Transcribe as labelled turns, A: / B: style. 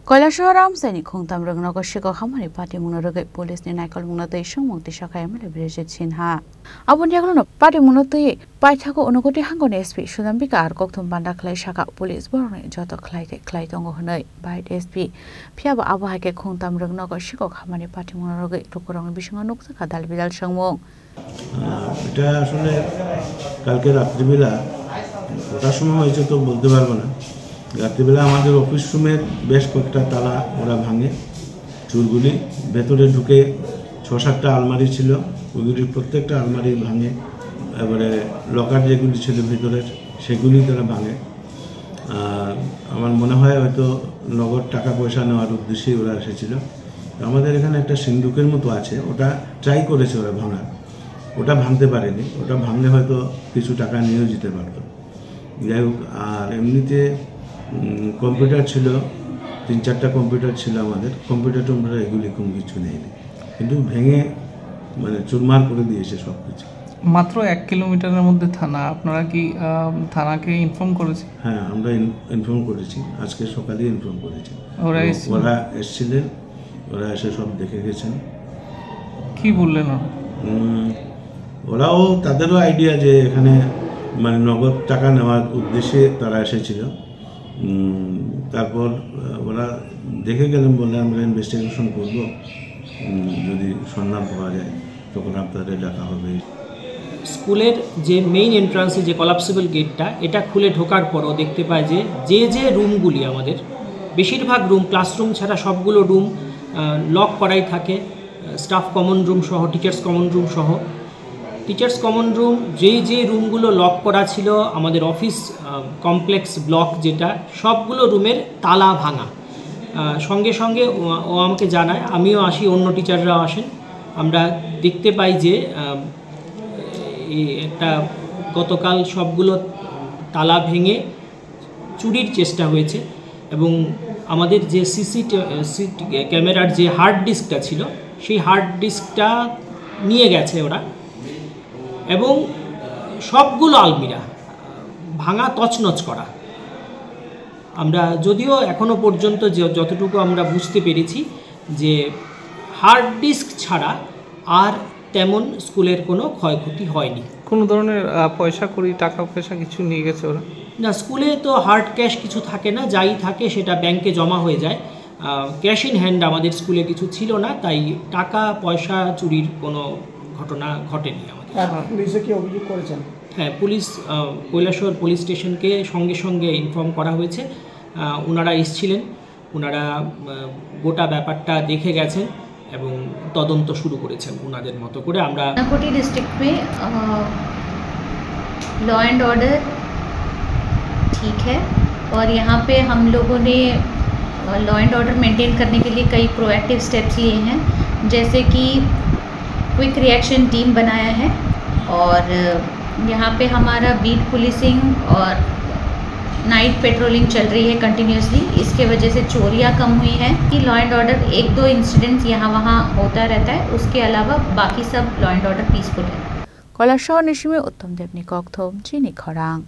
A: কৈলাসহর আমসাইনি খুংতাম রংনগর শিকক Hamani party মুনো রগै police नि नायकल मुनो तै संमुं तिसाखा एमएलए बिरजित सिन्हा अबनि यागलनो पार्टी मुनो तै पाइथाको अनुगति हांगने एसपी सुदाम्बिका आर कक्थम बान्दा खलाय साका पुलिस बरने जत खलाय दंगो हनै बाइट एसपि फियाबा आबहाके खुंताम रंगनगर शिকক हामानि पार्टी मुनो रगै रुकुरंग बिसंगा नुकसाखा दालबिदाल संमुं
B: এটা আসলে কালকে রাত্রিবেলা কটার সময় হয়েছে তো বলতে পারবো না। রাত্রিবেলা আমাদের অফিস রুমের বেশ কয়েকটা তালা ওরা ভাঙে, চুরগুলি ভেতরে ঢুকে ৬-৭টা আলমারি ছিল, ওইগুলির প্রত্যেকটা আলমারি ভাঙে। এবারে লকার যেগুলি ছিল ভেতরের সেগুলি তারা ভাঙে। আমার মনে হয় হয়তো নগদ টাকা পয়সা নেওয়ার উদ্দেশ্যেই ওরা এসেছিল। আমাদের এখানে একটা সিন্ধুকের মতো আছে, ওটা ট্রাই করেছে ওরা ভাঙার, ওটা ভাঙতে পারেনি। ওটা ভাঙলে হয়তো কিছু টাকা নিয়েও যেতে পারত। যাই হোক, আর এমনিতে কম্পিউটার ছিল, ৩-৪টা কম্পিউটার ছিল আমাদের। কম্পিউটার টম্পিউটার এগুলি কোনো কিছু নেয়নি, কিন্তু ভেঙে মানে চুরমার করে দিয়েছে সব কিছু।
C: মাত্র ১ কিলোমিটারের মধ্যে থানা, আপনারা কি থানাকে ইনফর্ম করেছি?
B: হ্যাঁ, আমরা ইনফর্ম করেছি, আজকে সকালে ইনফর্ম করেছি। ওরা এসেছিলেন, ওরা এসে সব দেখে গেছেন।
C: কি বললেন
B: ওরাও? তাদেরও আইডিয়া যে এখানে মানে নগদ টাকা নেওয়ার উদ্দেশ্যে তারা এসেছিল। তারপর ওরা দেখে গেলেন, বললে আমরা ইনভেস্টিগেশন করব, যদি সন্ধান পাওয়া যায় তখন আপনাদের ডাকা হবে।
D: স্কুলের যে মেইন এন্ট্রান্সে যে কলাপসিবল গেটটা, এটা খুলে ঢোকার পরও দেখতে পায় যে রুমগুলি আমাদের, বেশিরভাগ রুম, ক্লাসরুম ছাড়া সবগুলো রুম লক করাই থাকে। স্টাফ কমন রুম সহ, টিচার্স কমন রুম সহ। টিচার্স কমন রুম যে রুমগুলো লক করা ছিল, আমাদের অফিস কমপ্লেক্স ব্লক যেটা, সবগুলো রুমের তালা ভাঙা। সঙ্গে সঙ্গে ও আমাকে জানায়, আমিও আসি, অন্য টিচাররাও আসেন। আমরা দেখতে পাই যে একটা গতকাল সবগুলো তালা ভেঙে চুরির চেষ্টা হয়েছে। এবং আমাদের যে সিসি ক্যামেরার যে হার্ড ডিস্কটা ছিল, সেই হার্ড ডিস্কটা নিয়ে গেছে ওরা। এবং সবগুলো আলমিরা ভাঙা, তছনছ করা। আমরা যদিও এখনও পর্যন্ত যতটুকু আমরা বুঝতে পেরেছি যে হার্ড ডিস্ক ছাড়া আর তেমন স্কুলের কোনো ক্ষয়ক্ষতি হয়নি।
C: কোনো ধরনের পয়সা কড়ি, টাকা পয়সা কিছু নিয়ে গেছে ওরা?
D: না, স্কুলে তো হার্ড ক্যাশ কিছু থাকে না, যাই থাকে সেটা ব্যাংকে জমা হয়ে যায়। ক্যাশ ইন হ্যান্ড আমাদের স্কুলে কিছু ছিল না, তাই টাকা পয়সা চুরির কোনো ঘটনা ঘটেনি আমাদের।
E: পুলিশে কি অভিযোগ করেছেন?
D: হ্যাঁ, পুলিশ, কৈলাসহর পুলিশ স্টেশনকে সঙ্গে সঙ্গে ইনফর্ম করা হয়েছে। ওনারা এসেছিলেন, ওনারা গোটা ব্যাপারটা দেখে গেছেন এবং তদন্ত শুরু করেছেন ওনাদের মতো করে। আমরা
F: कोटी डिस्ट्रिक्ट में लॉ एंड ऑर्डर ठीक है, और यहाँ पे हम लोगों ने लॉ एंड ऑर्डर मेंटेन करने के लिए कई प्रोएक्टिव स्टेप्स लिए हैं, जैसे कि क्विक रिएक्शन टीम बनाया है, और यहाँ पे हमारा बीट पुलिसिंग और नाइट पेट्रोलिंग चल रही है कंटिन्यूसली। इसके वजह से चोरियाँ कम हुई हैं। कि लॉ एंड ऑर्डर 1-2 इंसिडेंट्स यहाँ वहाँ होता रहता है, उसके अलावा बाकी सब लॉ एंड ऑर्डर पीसफुल है।
A: কৈলাসহর निशिमे उत्तम देवनी कक्थम चीनी खरांग।